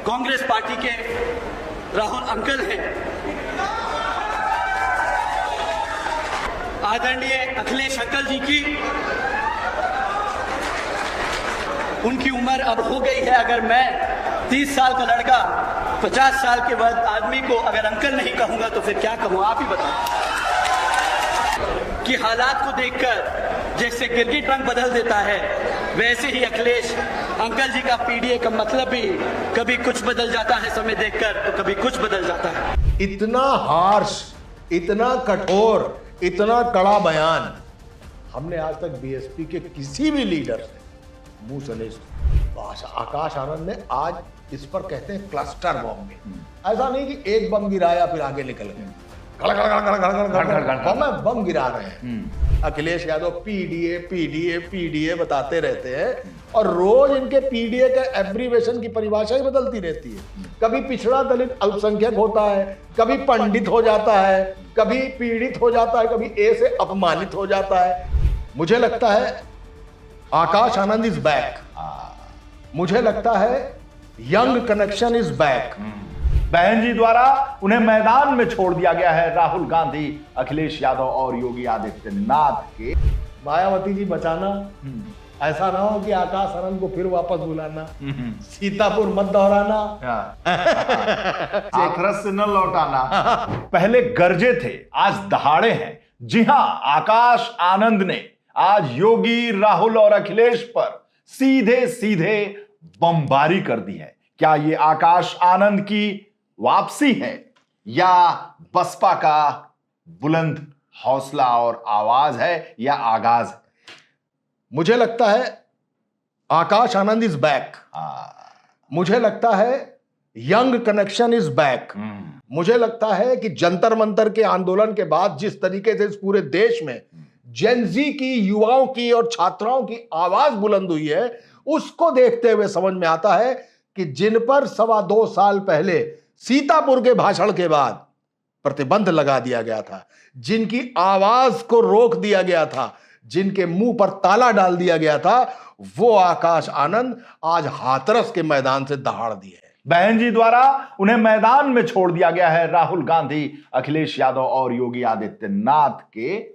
Congress party के Rahul uncle हैं, आदरणीय अखिलेश अंकल जी की उनकी उम्र अब हो गई है। अगर मैं 30 साल का लड़का 50 साल के बाद आदमी को अगर अंकल नहीं कहूंगा तो फिर क्या कहूं? आप ही बताओ कि हालात को देखकर जैसे गिरगिट रंग बदल देता है, वैसे ही अखिलेश अंकल जी का पीडीए का मतलब भी कभी कुछ बदल जाता है समय देखकर, तो कभी कुछ बदल जाता है। इतना हार्श, इतना कठोर, इतना कड़ा बयान हमने आज तक बीएसपी के किसी भी लीडर से मुंह से नहीं सुना। आकाश आनंद ने आज इस पर कहते हैं क्लस्टर बॉम्ब। ऐसा नहीं कि एक बम गिराया फिर आगे निकल गए, बम गिरा रहे हैं। Akhilesh Yadav PDA PDA PDA बताते रहते हैं और रोज इनके पीडीए के एब्रीवेशन की परिभाषा ही बदलती रहती है। कभी पिछड़ा दलित अल्पसंख्यक होता है, कभी पंडित हो जाता है, कभी पीड़ित हो जाता है, कभी ए से अपमानित हो जाता है। मुझे लगता है आकाश आनंद इज बैक। मुझे लगता है यंग कनेक्शन इज बैक। बहन जी द्वारा उन्हें मैदान में छोड़ दिया गया है राहुल गांधी, अखिलेश यादव और योगी आदित्यनाथ के। मायावती जी बचाना, ऐसा ना हो कि आकाश आनंद को फिर वापस बुलाना, सीतापुर मत दोहराना, हाथरस से न लौटाना। पहले गरजे थे, आज दहाड़े हैं। जी हां, आकाश आनंद ने आज योगी, राहुल और अखिलेश पर सीधे सीधे बमबारी कर दी है। क्या ये आकाश आनंद की वापसी है या बसपा का बुलंद हौसला और आवाज है या आगाज है? मुझे लगता है आकाश आनंद इज बैक। मुझे लगता है यंग कनेक्शन इज बैक। मुझे लगता है कि जंतर मंतर के आंदोलन के बाद जिस तरीके से इस पूरे देश में जेनजी की, युवाओं की और छात्राओं की आवाज बुलंद हुई है, उसको देखते हुए समझ में आता है कि जिन पर 2.25 साल पहले सीतापुर के भाषण के बाद प्रतिबंध लगा दिया गया था, जिनकी आवाज को रोक दिया गया था, जिनके मुंह पर ताला डाल दिया गया था, वो आकाश आनंद आज हाथरस के मैदान से दहाड़ दिए है। बहन जी द्वारा उन्हें मैदान में छोड़ दिया गया है राहुल गांधी, अखिलेश यादव और योगी आदित्यनाथ के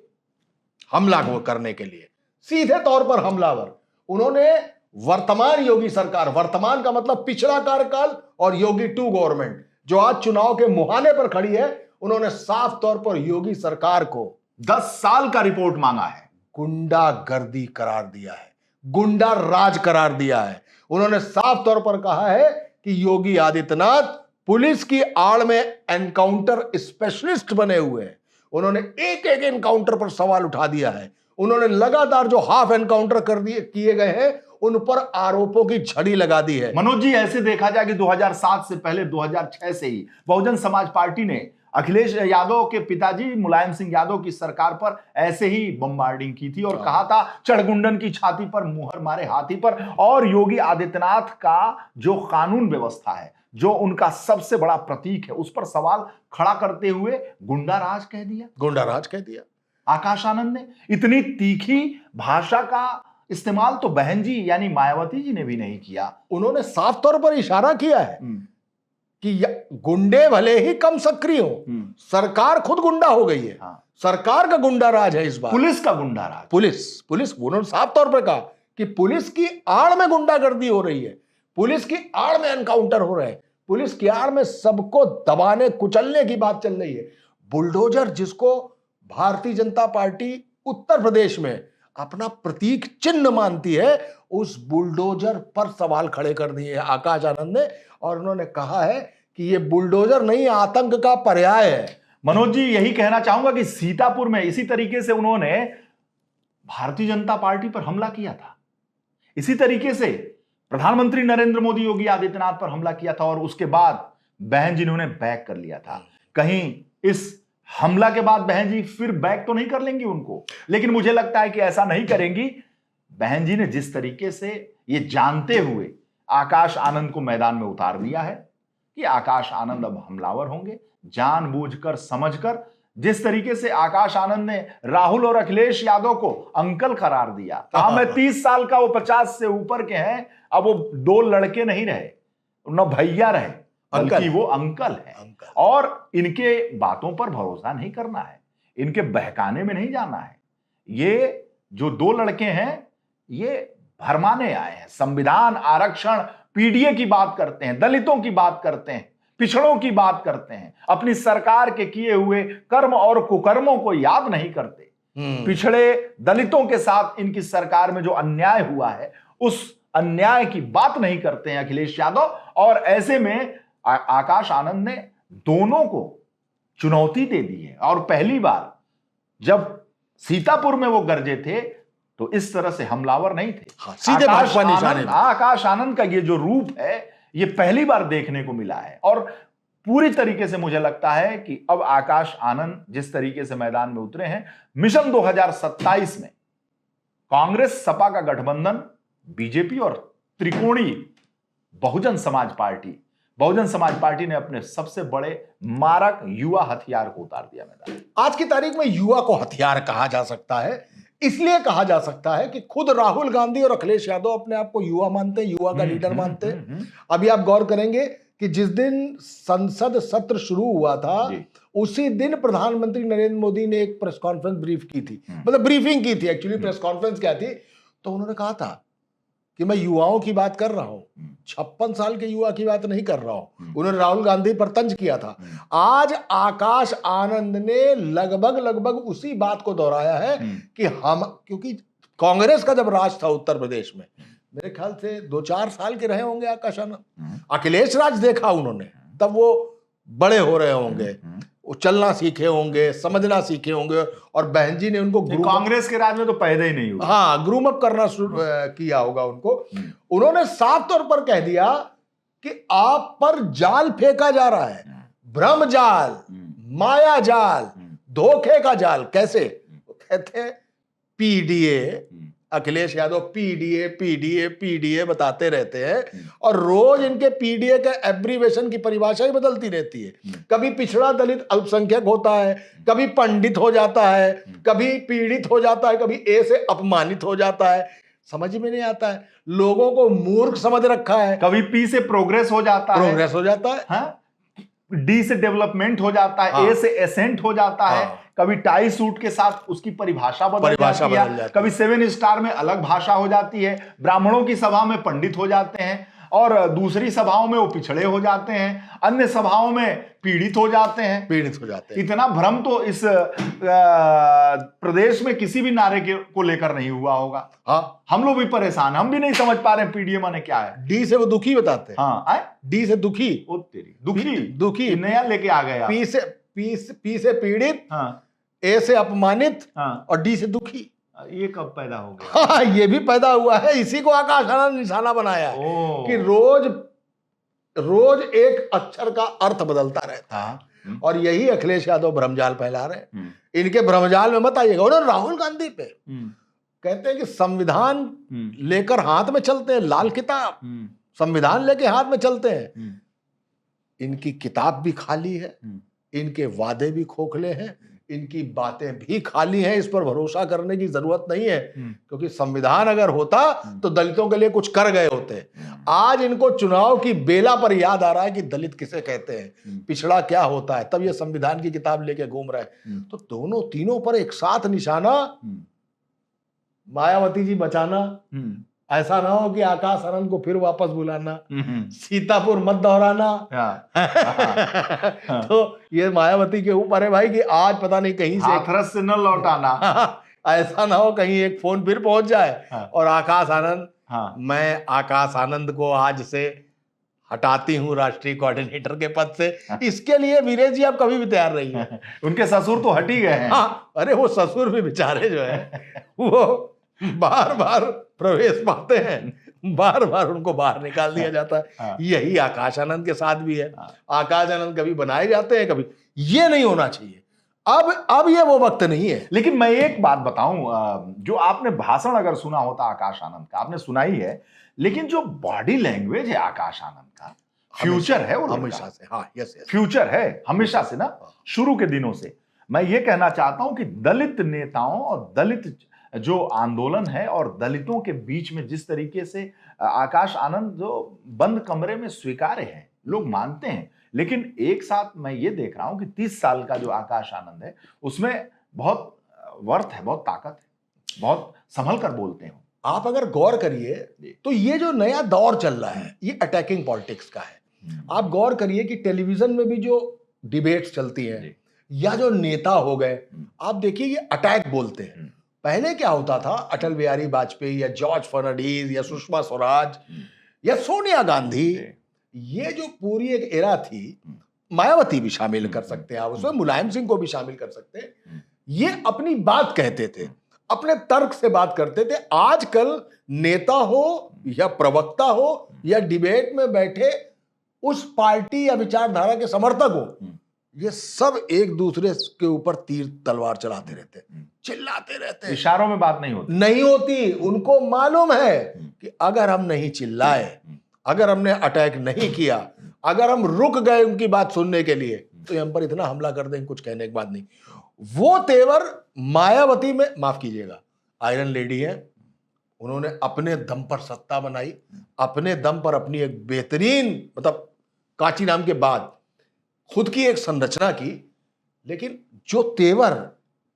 हमला करने के लिए, सीधे तौर पर हमलावर। उन्होंने वर्तमान योगी सरकार, वर्तमान का मतलब पिछला कार्यकाल और योगी 2 गवर्नमेंट जो आज चुनाव के मुहाने पर खड़ी है, उन्होंने साफ तौर पर योगी सरकार को 10 साल का रिपोर्ट मांगा है, गुंडागर्दी करार दिया है, गुंडा राज करार दिया है। उन्होंने साफ तौर पर कहा है कि योगी आदित्यनाथ पुलिस की आड़ में एनकाउंटर स्पेशलिस्ट बने हुए हैं। उन्होंने एक एक एनकाउंटर पर सवाल उठा दिया है। उन्होंने लगातार जो हाफ एनकाउंटर कर दिए किए गए हैं, उन पर आरोपों की झड़ी लगा दी है। मनोज जी, ऐसे देखा जाए कि 2007 से पहले 2006 से ही बहुजन समाज पार्टी ने अखिलेश यादव के पिताजी मुलायम सिंह यादव की सरकार पर ऐसे ही बम्बार्डिंग की थी और कहा था चढ़गुंडन की छाती पर मुहर मारे हाथी पर। और योगी आदित्यनाथ का जो कानून व्यवस्था है, जो उनका सबसे बड़ा प्रतीक है, उस पर सवाल खड़ा करते हुए गुंडा राज कह दिया, गुंडा राज कह दिया आकाश आनंद ने। इतनी तीखी भाषा का इस्तेमाल तो बहन जी यानी मायावती जी ने भी नहीं किया। उन्होंने साफ तौर पर इशारा किया है कि गुंडे भले ही कम सक्रिय हो, सरकार खुद गुंडा हो गई है। सरकार का गुंडा राज है इस बार, पुलिस का गुंडा राज। पुलिस उन्होंने साफ तौर पर कहा कि पुलिस की आड़ में गुंडागर्दी हो रही है, पुलिस की आड़ में एनकाउंटर हो रहे हैं, पुलिस की आड़ में सबको दबाने कुचलने की बात चल रही है। बुलडोजर जिसको भारतीय जनता पार्टी उत्तर प्रदेश में अपना प्रतीक चिन्ह मानती है, उस बुलडोजर पर सवाल खड़े कर दिए आकाश आनंद ने। और उन्होंने कहा है कि ये बुलडोजर नहीं, आतंक का पर्याय है। मनोज जी, यही कहना चाहूंगा कि सीतापुर में इसी तरीके से उन्होंने भारतीय जनता पार्टी पर हमला किया था, इसी तरीके से प्रधानमंत्री नरेंद्र मोदी योगी आदित्यनाथ पर हमला किया था और उसके बाद बहन जी ने उन्हें बैक कर लिया था। कहीं इस हमला के बाद बहन जी फिर बैक तो नहीं कर लेंगी उनको, लेकिन मुझे लगता है कि ऐसा नहीं करेंगी। बहन जी ने जिस तरीके से ये जानते हुए आकाश आनंद को मैदान में उतार दिया है कि आकाश आनंद अब हमलावर होंगे, जानबूझकर समझकर। जिस तरीके से आकाश आनंद ने राहुल और अखिलेश यादव को अंकल करार दिया, कहा मैं 30 साल का, वो 50 से ऊपर के हैं, अब वो 2 लड़के नहीं रहे, न भैया रहे, अंकल। बल्कि वो अंकल है। अंकल। और इनके बातों पर भरोसा नहीं करना है, इनके बहकाने में नहीं जाना है। ये जो दो लड़के हैं ये भरमाने आए हैं, संविधान, आरक्षण, पीडीए की बात करते हैं, दलितों की बात करते हैं, पिछड़ों की बात करते हैं, अपनी सरकार के किए हुए कर्म और कुकर्मों को याद नहीं करते। पिछड़े दलितों के साथ इनकी सरकार में जो अन्याय हुआ है उस अन्याय की बात नहीं करते हैं अखिलेश यादव। और ऐसे में आकाश आनंद ने दोनों को चुनौती दे दी है। और पहली बार जब सीतापुर में वो गरजे थे तो इस तरह से हमलावर नहीं थे। सीधे भाजपा निशाने पे। आकाश आनंद का ये जो रूप है ये पहली बार देखने को मिला है। और पूरी तरीके से मुझे लगता है कि अब आकाश आनंद जिस तरीके से मैदान में उतरे हैं, मिशन 2027 में कांग्रेस सपा का गठबंधन, बीजेपी और त्रिकोणीय बहुजन समाज पार्टी ने अपने सबसे बड़े मारक युवा हथियार को उतार दिया मैदान में। आज की तारीख में युवा को हथियार कहा जा सकता है, इसलिए कहा जा सकता है कि खुद राहुल गांधी और अखिलेश यादव अपने आप को युवा मानते हैं, युवा का लीडर मानते हैं। अभी आप गौर करेंगे कि जिस दिन संसद सत्र शुरू हुआ था उसी दिन प्रधानमंत्री नरेंद्र मोदी ने एक प्रेस कॉन्फ्रेंस ब्रीफ की थी, मतलब ब्रीफिंग की थी, एक्चुअली प्रेस कॉन्फ्रेंस क्या थी, तो उन्होंने कहा था कि मैं युवाओं की बात कर रहा हूं, 56 साल के युवा की बात नहीं कर रहा हूं। उन्होंने राहुल गांधी पर तंज किया था। आज आकाश आनंद ने लगभग उसी बात को दोहराया है कि हम, क्योंकि कांग्रेस का जब राज था उत्तर प्रदेश में, मेरे ख्याल से 2-4 साल के रहे होंगे आकाश आनंद। अखिलेश राज देखा उन्होंने, तब वो बड़े हो रहे होंगे, वो चलना सीखे होंगे, समझना सीखे होंगे, और बहन जी ने उनको कांग्रेस के राज में तो पैदा ही नहीं हुआ। हाँ, ग्रूम अप करना किया होगा उनको। उन्होंने साफ तौर पर कह दिया कि आप पर जाल फेंका जा रहा है, भ्रम जाल, माया जाल, धोखे का जाल। कैसे? वो कहते हैं पीडीए, अखिलेश यादव पीडीए बताते रहते हैं, और रोज इनके पीडीए के एब्रीवेशन की परिभाषा ही बदलती रहती है। कभी पिछड़ा दलित अल्पसंख्यक होता है, कभी पंडित हो जाता है, कभी पीड़ित हो जाता है, कभी ए से अपमानित हो जाता है। समझ में नहीं आता है, लोगों को मूर्ख समझ रखा है। कभी पी से प्रोग्रेस हो जाता है, हाँ? डी से डेवलपमेंट हो जाता है, ए से एसेंट हो जाता है, कभी टाई सूट के साथ उसकी परिभाषा बदल जाती है, कभी 7 स्टार में अलग भाषा हो जाती है, ब्राह्मणों की सभा में पंडित हो जाते हैं और दूसरी सभाओं में वो पिछड़े हो जाते हैं, अन्य सभाओं में पीड़ित हो जाते हैं। इतना भ्रम तो इस प्रदेश में किसी भी नारे को लेकर नहीं हुआ होगा। हाँ, हम लोग भी परेशान, हम भी नहीं समझ पा रहे पीडीए माने क्या है। डी से वो दुखी बताते हैं। हाँ, डी से दुखी, ओ तेरी दुखी नया लेके आ गया। पी से पीड़ित, हाँ, ए से अपमानित, हाँ, और डी से दुखी। ये कब पैदा हो गया? हाँ, ये भी पैदा हुआ है, इसी को आकाश आनंद निशाना बनाया है कि रोज एक अक्षर का अर्थ बदलता रहता है। और यही अखिलेश यादव भ्रमजाल फैला रहे हैं। इनके भ्रमजाल में मत आइएगा। उन्होंने राहुल गांधी पे कहते हैं कि संविधान लेकर हाथ में चलते हैं, लाल किताब, संविधान लेके हाथ में चलते हैं। इनकी किताब भी खाली है, इनके वादे भी खोखले हैं, इनकी बातें भी खाली हैं। इस पर भरोसा करने की जरूरत नहीं है, क्योंकि संविधान अगर होता तो दलितों के लिए कुछ कर गए होते। आज इनको चुनाव की बेला पर याद आ रहा है कि दलित किसे कहते हैं, पिछड़ा क्या होता है, तब ये संविधान की किताब लेके घूम रहे हैं। तो दोनों तीनों पर एक साथ निशाना। मायावती जी बचाना, ऐसा ना हो कि आकाश आनंद को फिर वापस बुलाना, सीतापुर मत दोहराना। तो ये मायावती के ऊपर है भाई कि आज पता नहीं कहीं से हाथरस से न लौटाना। ऐसा ना हो कहीं एक फोन फिर पहुंच जाए और आकाश आनंद, मैं आकाश आनंद को आज से हटाती हूं राष्ट्रीय कोऑर्डिनेटर के पद से। इसके लिए वीरेश जी आप कभी भी तैयार नहीं है। उनके ससुर तो हट ही गए हैं। अरे वो ससुर भी बेचारे जो है वो बार बार प्रवेश पाते हैं, बार बार उनको बाहर निकाल दिया जाता है। यही आकाश आनंद के साथ भी है। आकाश आनंद कभी बनाए जाते हैं, कभी। ये नहीं होना चाहिए। अब ये वो वक्त नहीं है। लेकिन मैं एक बात बताऊं, जो आपने भाषण अगर सुना होता आकाश आनंद का, आपने सुना ही है, लेकिन जो बॉडी लैंग्वेज है आकाश आनंद का, फ्यूचर है वो हमेशा से। हाँ, यस, फ्यूचर है हमेशा से ना, शुरू के दिनों से। मैं ये कहना चाहता हूं कि दलित नेताओं और दलित जो आंदोलन है और दलितों के बीच में जिस तरीके से आकाश आनंद जो बंद कमरे में स्वीकार्य है, लोग मानते हैं, लेकिन एक साथ मैं ये देख रहा हूं कि 30 साल का जो आकाश आनंद है उसमें बहुत वर्थ है, बहुत ताकत है, बहुत संभल कर बोलते हैं। आप अगर गौर करिए तो ये जो नया दौर चल रहा है ये अटैकिंग पॉलिटिक्स का है। आप गौर करिए कि टेलीविजन में भी जो डिबेट्स चलती हैं या जो नेता हो गए, आप देखिए ये अटैक बोलते हैं। पहले क्या होता था, अटल बिहारी वाजपेयी या जॉर्ज फर्नांडिस या सुषमा स्वराज या सोनिया गांधी, ये जो पूरी एक एरा थी, मायावती भी शामिल कर सकते हैं आप उसमें, मुलायम सिंह को भी शामिल कर सकते हैं, ये अपनी बात कहते थे, अपने तर्क से बात करते थे। आजकल नेता हो या प्रवक्ता हो या डिबेट में बैठे उस पार्टी या विचारधारा के समर्थक हो, ये सब एक दूसरे के ऊपर तीर तलवार चलाते रहते, चिल्लाते रहते। इशारों में बात नहीं होती। उनको मालूम है कि अगर हम नहीं चिल्लाए, अगर हमने अटैक नहीं किया, अगर हम रुक गए उनकी बात सुनने के लिए, तो हम पर इतना हमला कर देंगे कुछ कहने की बात नहीं। वो तेवर मायावती में, माफ कीजिएगा, आयरन लेडी है, उन्होंने अपने दम पर सत्ता बनाई, अपने दम पर अपनी एक बेहतरीन, मतलब कांची नाम के बाद खुद की एक संरचना की। लेकिन जो तेवर,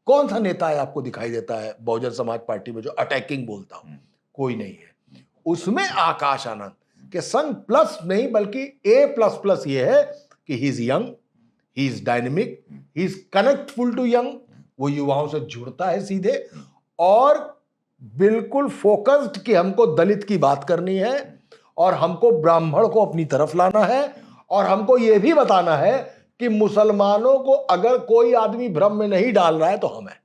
कौन सा नेता है आपको दिखाई देता है बहुजन समाज पार्टी में जो अटैकिंग बोलता हूं? कोई नहीं है। उसमें आकाश आनंद के संग प्लस नहीं बल्कि A++ ये है कि he is young, he is dynamic, he is connectful to young, वो युवाओं से जुड़ता है सीधे, और बिल्कुल फोकस्ड कि हमको दलित की बात करनी है और हमको ब्राह्मण को अपनी तरफ लाना है और हमको यह भी बताना है कि मुसलमानों को अगर कोई आदमी भ्रम में नहीं डाल रहा है तो हम हैं,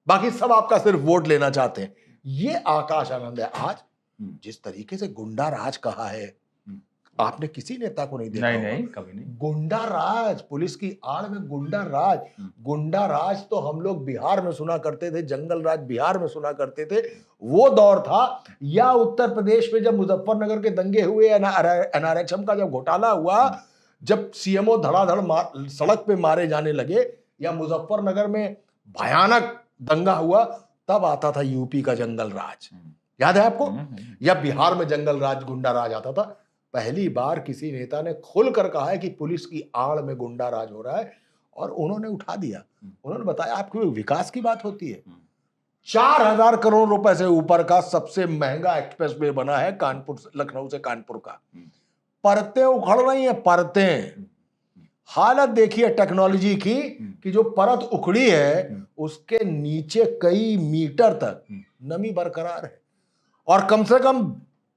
बाकी सब आपका सिर्फ वोट लेना चाहते हैं। ये आकाश आनंद है। आज जिस तरीके से गुंडा राज कहा है, आपने किसी नेता को नहीं देखा? नहीं, कभी नहीं। गुंडा राज, पुलिस की आड़ में गुंडा राज। गुंडा राज तो हम लोग बिहार में सुना करते थे, जंगल राज बिहार में सुना करते थे, वो दौर था। या उत्तर प्रदेश में जब मुजफ्फरनगर के दंगे हुए, एनआरएचएम का जब घोटाला हुआ, जब सीएमओ धड़ाधड़ सड़क पे मारे जाने लगे, या मुजफ्फरनगर में भयानक दंगा हुआ, तब आता था यूपी का जंगल राज, याद है आपको? या बिहार में जंगल राज, गुंडा राज आता था। पहली बार किसी नेता ने खुलकर कहा है कि पुलिस की आड़ में गुंडा राज हो रहा है, और उन्होंने उठा दिया। उन्होंने बताया आपकी विकास की बात होती है, 4000 करोड़ रुपए से ऊपर का सबसे महंगा एक्सप्रेसवे बना है कानपुर, लखनऊ से कानपुर का। परतें उखड़ रही हैं, परतें। हालत देखिए टेक्नोलॉजी की कि जो परत उखड़ी है उसके नीचे कई मीटर तक नमी बरकरार है, और कम से कम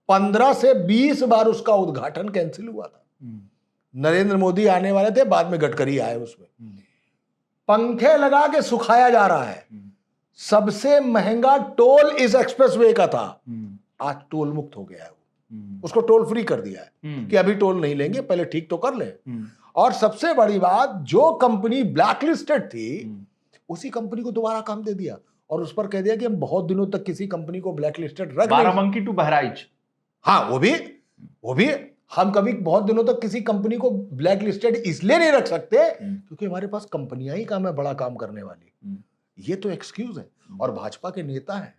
15 से 20 बार उसका उद्घाटन कैंसिल हुआ था। नरेंद्र मोदी आने वाले थे, बाद में गडकरी आए। उसमें पंखे लगा के सुखाया जा रहा है। सबसे महंगा टोल इस एक्सप्रेसवे का था, आज टोल मुक्त हो गया है। उसको टोल फ्री कर दिया है कि अभी टोल नहीं लेंगे, पहले ठीक तो कर ले। और सबसे बड़ी बात, जो कंपनी ब्लैकलिस्टेड थी उसी कंपनी को दोबारा काम दे दिया, और उस पर कह दिया कि हम बहुत दिनों तक किसी कंपनी को ब्लैकलिस्टेड रख, बाराबंकी टू बहराइच। हाँ, वो भी हम कभी बहुत दिनों तक किसी कंपनी को ब्लैक लिस्टेड इसलिए नहीं रख सकते क्योंकि हमारे पास कंपनियां ही काम है बड़ा काम करने वाली। ये तो एक्सक्यूज है। और भाजपा के नेता हैं,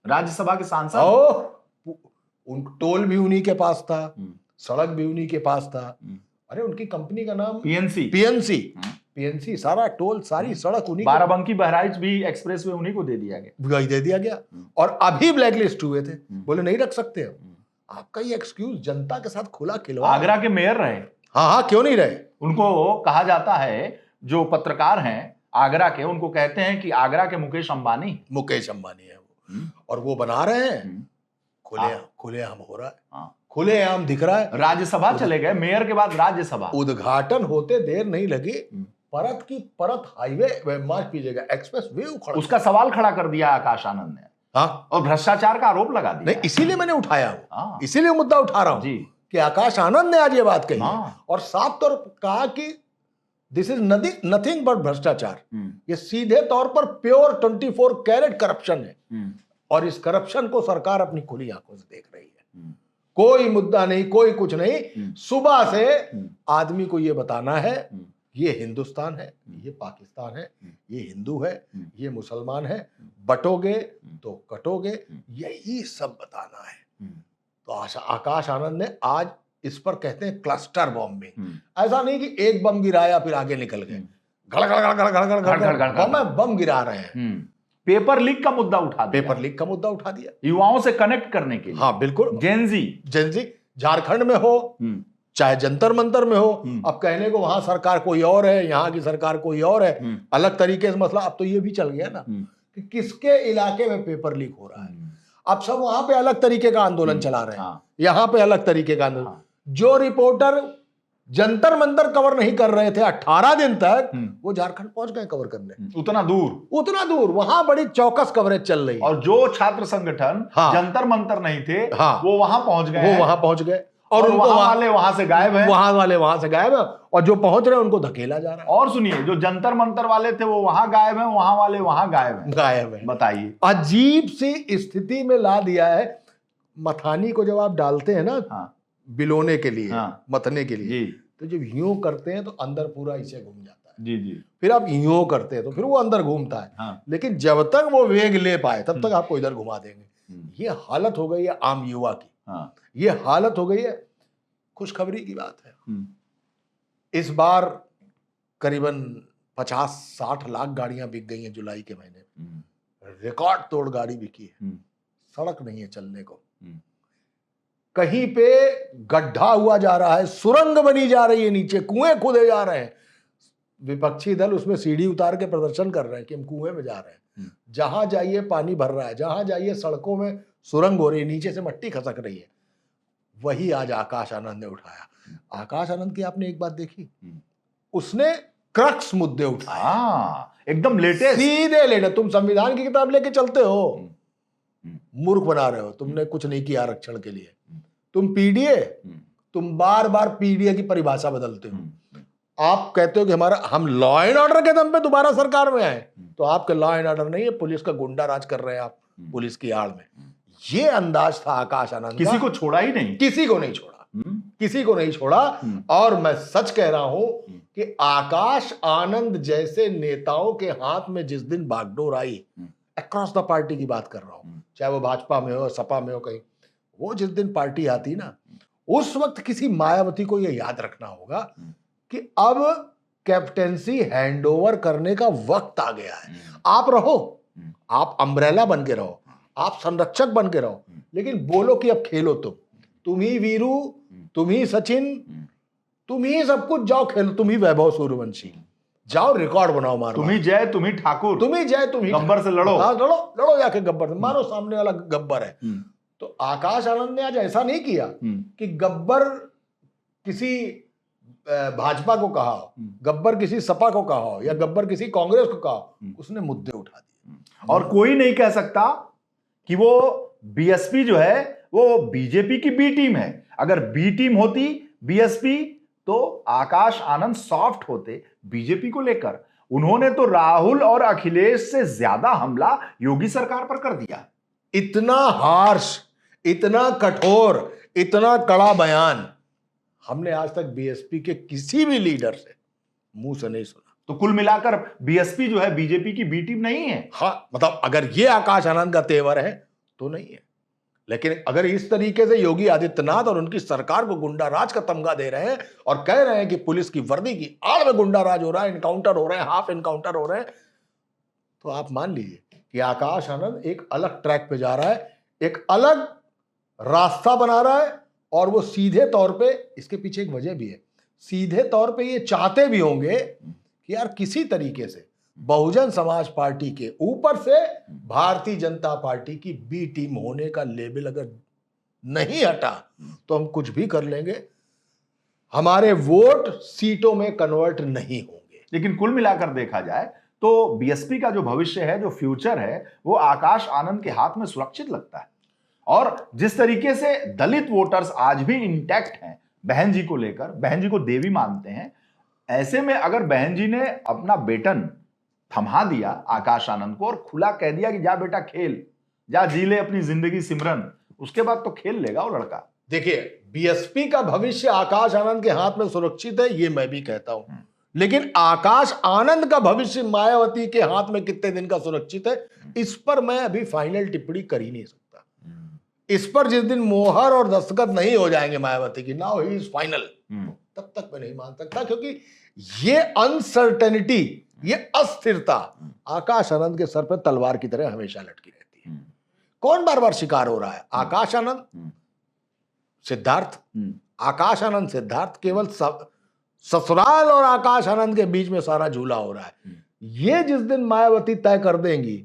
राज्यसभा के सांसद, उन टोल भी उन्हीं के पास था, सड़क भी उन्हीं के पास था। अरे उनकी कंपनी का नाम पीएनसी, सारा टोल, सारी सड़क उन्हीं। बाराबंकी बहराइच भी एक्सप्रेसवे उन्हीं को दे दिया गया। और अभी ब्लैक लिस्ट हुए थे, बोले नहीं रख सकते हम। आपका ये एक्सक्यूज जनता के साथ खुला खिलवाड़। आगरा के मेयर रहे। हाँ, क्यों नहीं रहे? उनको कहा जाता है, जो पत्रकार हैं आगरा के, उनको कहते हैं कि आगरा के मुकेश अंबानी है वो। और वो बना रहे हैं, खुलेआम हो रहा है, खुलेआम दिख रहा है। राज्यसभा चले गए, मेयर के बाद राज्यसभा। उद्घाटन होते देर नहीं लगी, परत की परत, हाईवे, माफ कीजिएगा, एक्सप्रेस वे उखड़, उसका सवाल खड़ा कर दिया आकाश आनंद ने। हाँ, और भ्रष्टाचार का आरोप लगा दिया। नहीं, इसीलिए मैंने उठाया हूं, इसीलिए मुद्दा उठा रहा हूं जी, कि आकाश आनंद ने आज ये बात कही और साफ तौर पर कहा कि दिस इज नथिंग बट भ्रष्टाचार। ये सीधे तौर पर प्योर 24 कैरेट करप्शन है, और इस करप्शन को सरकार अपनी खुली आंखों से देख रही है। कोई मुद्दा नहीं, कोई कुछ नहीं। सुबह से आदमी को ये बताना है ये हिंदुस्तान है, ये पाकिस्तान है, ये हिंदू है, ये मुसलमान है, बटोगे तो कटोगे, यही सब बताना है। तो आकाश आनंद ने आज इस पर कहते हैं क्लस्टर बॉम्बिंग। ऐसा नहीं कि एक बम गिराया फिर आगे निकल गए, घड़ घड़ घड़ घड़ घड़ घड़ घड़ बम गिरा रहे हैं। पेपर लीक का मुद्दा उठा दिया, पेपर लीक का मुद्दा उठा दिया, युवाओं से कनेक्ट करने के लिए। हाँ बिल्कुल, जेंजी झारखंड में हो चाहे जंतर मंतर में हो, अब कहने को वहां सरकार कोई और है, यहाँ की सरकार कोई और है, अलग तरीके से मसला। अब तो ये भी चल गया ना कि किसके इलाके में पेपर लीक हो रहा है। अब सब वहां पे अलग तरीके का आंदोलन चला रहे हैं, यहाँ पे अलग तरीके का आंदोलन। जो रिपोर्टर जंतर मंतर कवर नहीं कर रहे थे 18 दिन तक, वो झारखंड पहुंच गए कवर करने। उतना दूर वहां बड़ी चौकस कवरेज चल रही है। और जो छात्र संगठन जंतर मंतर नहीं थे, वो वहां पहुंच गए और उनको वहां से गायब है, वहां से गायब है, और जो पहुंच रहे हैं उनको धकेला जा रहा है। और सुनिए, जो जंतर मंतर वाले थे वो वहां गायब है, वहां वाले वहां गायब है। बताइए, अजीब सी स्थिति में ला दिया है। मथानी को जब आप डालते हैं ना बिलोने के लिए, मथने के लिए, तो जब यूं करते हैं तो अंदर पूरा इसे घूम जाता है। जी। फिर आप यूं करते हैं तो फिर वो अंदर घूमता है। लेकिन जब तक वो वेग ले पाए तब तक आपको इधर घुमा देंगे। ये हालत हो गई है आम युवा की, ये हालत हो गई है। खुशखबरी की बात है, इस बार करीबन 50-60 लाख गाड़ियां बिक गई हैं जुलाई के महीने। रिकॉर्ड तोड़ गाड़ी बिकी है। सड़क नहीं है चलने को, कहीं पे गड्ढा हुआ जा रहा है, सुरंग बनी जा रही है, नीचे कुएं खोदे जा रहे हैं। विपक्षी दल उसमें सीढ़ी उतार के प्रदर्शन कर रहे हैं कि हम कुएं में जा रहे हैं। जहां जाइए पानी भर रहा है, जहां जाइए सड़कों में सुरंग हो रही है, नीचे से मट्टी खसक रही है। वही आज आकाश आनंद ने उठाया। आकाश आनंद की आपने एक बात देखी, उसने क्रक्स मुद्दे उठाए, एकदम लेटेस्ट, सीधे लेटे। तुम संविधान की किताब लेके चलते हो, मूर्ख बना रहे हो। तुमने कुछ नहीं किया आरक्षण के लिए। तुम पीडीए, तुम बार बार पीडीए की परिभाषा बदलते हो। आप कहते हो कि हम लॉ एंड ऑर्डर के दम पे दोबारा सरकार में आए, तो आपके लॉ एंड ऑर्डर नहीं है, पुलिस का गुंडा राज कर रहे हैं आप पुलिस की आड़ में। ये अंदाज था आकाश आनंद का। किसी को छोड़ा ही नहीं, किसी को नहीं छोड़ा। और मैं सच कह रहा हूं कि आकाश आनंद जैसे नेताओं के हाथ में जिस दिन बागडोर आई, अक्रॉस द पार्टी की बात कर रहा हूं, चाहे वो भाजपा में हो, सपा में हो, कहीं, वो जिस दिन पार्टी आती ना, उस वक्त किसी मायावती को यह याद रखना होगा कि अब कैप्टेंसी हैंडओवर करने का वक्त आ गया है। आप रहो, आप अम्ब्रेला बन के रहो, आप संरक्षक बन के रहो, लेकिन बोलो कि अब खेलो तुम ही वीरू, तुम ही सचिन, तुम ही सब कुछ, जाओ खेलो, तुम ही वैभव सूर्यवंशी, जाओ रिकॉर्ड बनाओ, मारो, तुम ही जय, तुम ही ठाकुर, तुम ही जय, तुम ही गब्बर से लड़ो। लड़ो जाके गब्बर से, मानो सामने वाला गब्बर है। तो आकाश आनंद ने आज ऐसा नहीं किया कि गब्बर किसी भाजपा को कहा हो, गब्बर किसी सपा को कहा हो, या गब्बर किसी कांग्रेस को कहा हो। उसने मुद्दे उठा दिए। और कोई नहीं कह सकता कि वो बीएसपी जो है वो बीजेपी की बी टीम है। अगर बी टीम होती बीएसपी, तो आकाश आनंद सॉफ्ट होते बीजेपी को लेकर। उन्होंने तो राहुल और अखिलेश से ज्यादा हमला योगी सरकार पर कर दिया। इतना हार्श, इतना कठोर, इतना कड़ा बयान हमने आज तक बीएसपी के किसी भी लीडर से मुंह से नहीं सुना। तो कुल मिलाकर बीएसपी जो है बीजेपी की बी टीम नहीं है। हाँ, मतलब अगर ये आकाश आनंद का तेवर है तो नहीं है। लेकिन अगर इस तरीके से योगी आदित्यनाथ और उनकी सरकार को गुंडा राज का तमगा दे रहे हैं और कह रहे हैं कि पुलिस की वर्दी की आड़ में गुंडा राज हो रहा है, इनकाउंटर हो रहे हैं, हाफ इनकाउंटर हो रहे हैं, तो आप मान लीजिए कि आकाश आनंद एक अलग ट्रैक पे जा रहा है, एक अलग रास्ता बना रहा है। और वो सीधे तौर पे, इसके पीछे एक वजह भी है, सीधे तौर पे ये चाहते भी होंगे कि यार किसी तरीके से बहुजन समाज पार्टी के ऊपर से भारतीय जनता पार्टी की बी टीम होने का लेबल अगर नहीं हटा तो हम कुछ भी कर लेंगे, हमारे वोट सीटों में कन्वर्ट नहीं होंगे। लेकिन कुल मिलाकर देखा जाए तो बीएसपी का जो भविष्य है, जो फ्यूचर है, वो आकाश आनंद के हाथ में सुरक्षित लगता है। और जिस तरीके से दलित वोटर्स आज भी इंटैक्ट हैं बहन जी को लेकर, बहन जी को देवी मानते हैं, ऐसे में अगर बहन जी ने अपना बेटन थमा दिया आकाश आनंद को और खुला कह दिया कि जा बेटा खेल, जा जी ले अपनी जिंदगी सिमरन, उसके बाद तो खेल लेगा वो लड़का। देखिए, बीएसपी का भविष्य आकाश आनंद के हाथ में सुरक्षित है, ये मैं भी कहता हूं। लेकिन आकाश आनंद का भविष्य मायावती के हाथ में कितने दिन का सुरक्षित है, इस पर मैं अभी फाइनल टिप्पणी कर ही नहीं सकता। इस पर जिस दिन मोहर और दस्तखत नहीं हो जाएंगे मायावती की, नाउ ही इज फाइनल, तब तक मैं नहीं मान सकता, क्योंकि ये अनसर्टेनिटी, ये अस्थिरता आकाश आनंद के सर पर तलवार की तरह हमेशा लटकी रहती है। कौन बार बार शिकार हो रहा है? आकाश आनंद, सिद्धार्थ। आकाश आनंद सिद्धार्थ, केवल ससुराल और आकाश आनंद के बीच में सारा झूला हो रहा है। ये जिस दिन मायावती तय कर देंगी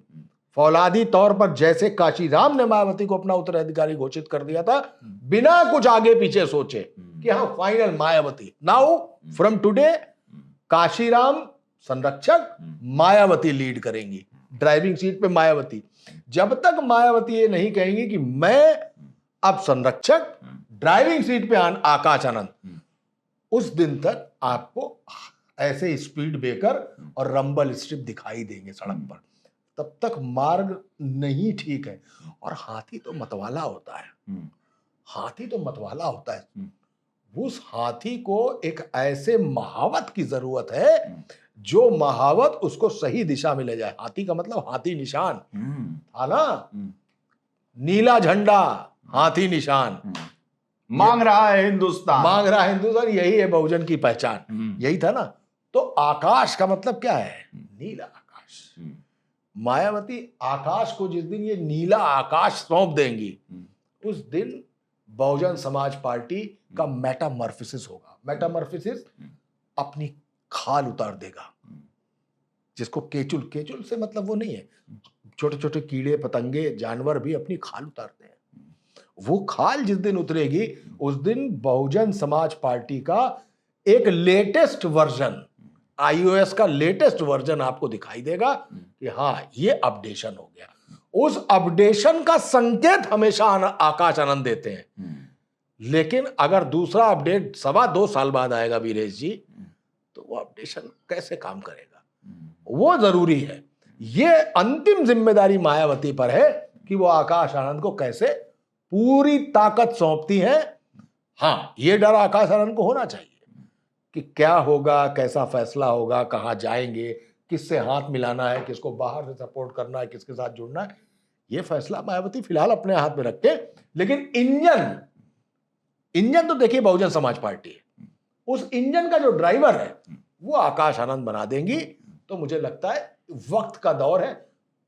फौलादी तौर पर, जैसे काशीराम ने मायावती को अपना उत्तराधिकारी घोषित कर दिया था बिना कुछ आगे पीछे सोचे कि हाँ final Mayawati, now from today Kashiram संरक्षक, मायावती लीड करेंगी, ड्राइविंग सीट पे मायावती। जब तक मायावती ये नहीं कहेंगी कि मैं अब संरक्षक, ड्राइविंग सीट पे आकाश आनंद, उस दिन तक आपको ऐसे स्पीड ब्रेकर और रंबल स्ट्रिप दिखाई देंगे सड़क पर। तब तक मार्ग नहीं ठीक है। और हाथी तो मतवाला होता है, हाथी तो मतवाला होता है। उस हाथी को एक ऐसे महावत की जरूरत है जो महावत उसको सही दिशा में ले जाए। हाथी का मतलब हाथी निशान था ना, नीला झंडा, हाथी निशान मांग रहा है हिंदुस्तान, मांग रहा है हिंदुस्तान, यही है बहुजन की पहचान, यही था ना। तो आकाश का मतलब क्या है? नीला आकाश। मायावती आकाश को जिस दिन ये नीला आकाश सौंप देंगी, उस दिन बहुजन समाज पार्टी का मेटामॉर्फोसिस होगा। मेटामॉर्फोसिस अपनी खाल उतार देगा, जिसको केचुल, केचुल से मतलब वो नहीं है, छोटे छोटे कीड़े पतंगे जानवर भी अपनी खाल उतारते हैं। वो खाल जिस दिन उतरेगी, उस दिन बहुजन समाज पार्टी का एक लेटेस्ट वर्जन, iOS का लेटेस्ट वर्जन आपको दिखाई देगा कि हाँ ये अपडेशन हो गया। उस अपडेशन का संकेत हमेशा आकाश आनंद देते हैं, लेकिन अगर दूसरा अपडेट 2.25 साल बाद आएगा वीरेश जी, तो वो अपडेशन कैसे काम करेगा? वो जरूरी है। ये अंतिम जिम्मेदारी मायावती पर है कि वो आकाश आनंद को कैसे पूरी ताकत सौंपती है। हाँ, ये डर आकाश आनंद को होना चाहिए कि क्या होगा, कैसा फैसला होगा, कहां जाएंगे, किससे हाथ मिलाना है, किसको बाहर से सपोर्ट करना है, किसके साथ जुड़ना है, ये फैसला मायावती फिलहाल अपने हाथ में रखे। लेकिन इंजन तो देखिए बहुजन समाज पार्टी है, उस इंजन का जो ड्राइवर है वो आकाश आनंद बना देंगी। तो मुझे लगता है वक्त का दौर है।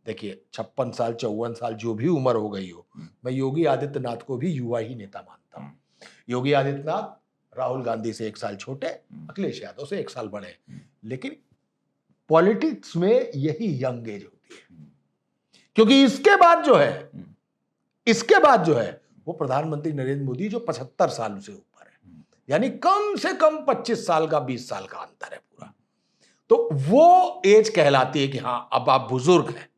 देखिए 56 साल 54 साल जो भी उम्र हो गई हो, मैं योगी आदित्यनाथ को भी युवा ही नेता मानता हूं। योगी आदित्यनाथ राहुल गांधी से 1 साल छोटे, अखिलेश यादव से 1 साल बड़े, लेकिन पॉलिटिक्स में यही यंग एज होती है। क्योंकि इसके बाद जो है वो प्रधानमंत्री नरेंद्र मोदी जो 75 साल से ऊपर है, यानी कम से कम 25 साल का 20 साल का अंतर है पूरा। तो वो एज कहलाती है कि हाँ अब आप बुजुर्ग हैं,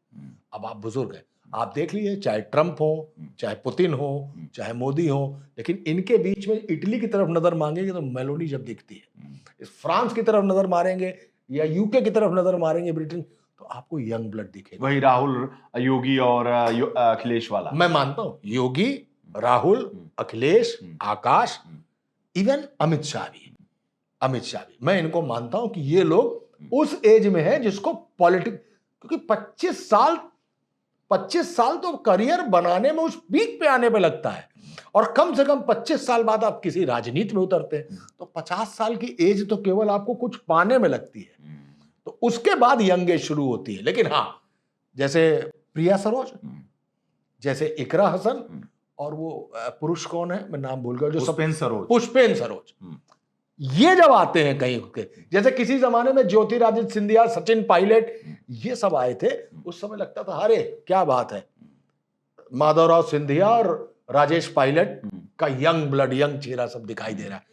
अब आप बुजुर्ग हैं। आप देख लीजिए, चाहे ट्रंप हो, चाहे पुतिन हो, चाहे मोदी हो, लेकिन इनके बीच में इटली की तरफ नजर मांगेंगे तो मेलोनी जब दिखती है, फ्रांस की तरफ नजर मारेंगे या यूके की तरफ नजर मारेंगे, ब्रिटेन, तो आपको यंग ब्लड दिखेगा। वही राहुल, योगी और अखिलेश वाला मैं मानता हूं। योगी, राहुल, अखिलेश, आकाश, इवन अमित शाह भी, मैं इनको मानता हूं कि ये लोग उस एज में है जिसको पॉलिटिक्स, क्योंकि 25 साल तो करियर बनाने में, उस पीक पे आने पे लगता है, और कम से कम 25 साल बाद आप किसी राजनीति में उतरते हैं, तो 50 साल की एज तो केवल आपको कुछ पाने में लगती है, तो उसके बाद यंग एज शुरू होती है। लेकिन हाँ, जैसे प्रिया सरोज, जैसे इकरा हसन, और वो पुरुष कौन है, मैं नाम भूल गया, जो पुष्पेन सरोज, ये जब आते हैं कहीं के, जैसे किसी जमाने में ज्योतिरादित्य सिंधिया, सचिन पायलट, ये सब आए थे, उस समय लगता था अरे क्या बात है, माधवराव सिंधिया और राजेश पायलट का यंग ब्लड, यंग चेहरा सब दिखाई दे रहा है।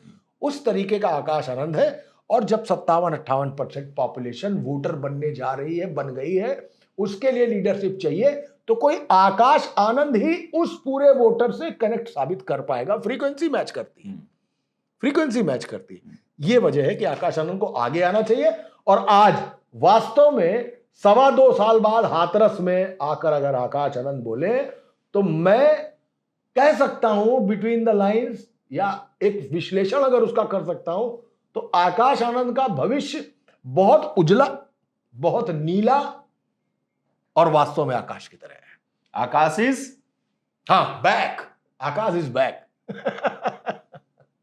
उस तरीके का आकाश आनंद है। और जब 57-58% पॉपुलेशन वोटर बनने जा रही है, बन गई है, उसके लिए लीडरशिप चाहिए, तो कोई आकाश आनंद ही उस पूरे वोटर से कनेक्ट साबित कर पाएगा। फ्रीक्वेंसी मैच करती है। ये वजह है कि आकाश आनंद को आगे आना चाहिए। और आज वास्तव में 2.25 साल बाद हाथरस में आकर अगर आकाश आनंद बोले, तो मैं कह सकता हूं बिटवीन द लाइंस, या एक विश्लेषण अगर उसका कर सकता हूं, तो आकाश आनंद का भविष्य बहुत उजला, बहुत नीला और वास्तव में आकाश की तरह है। आकाश इज हाँ बैक, आकाश इज बैक।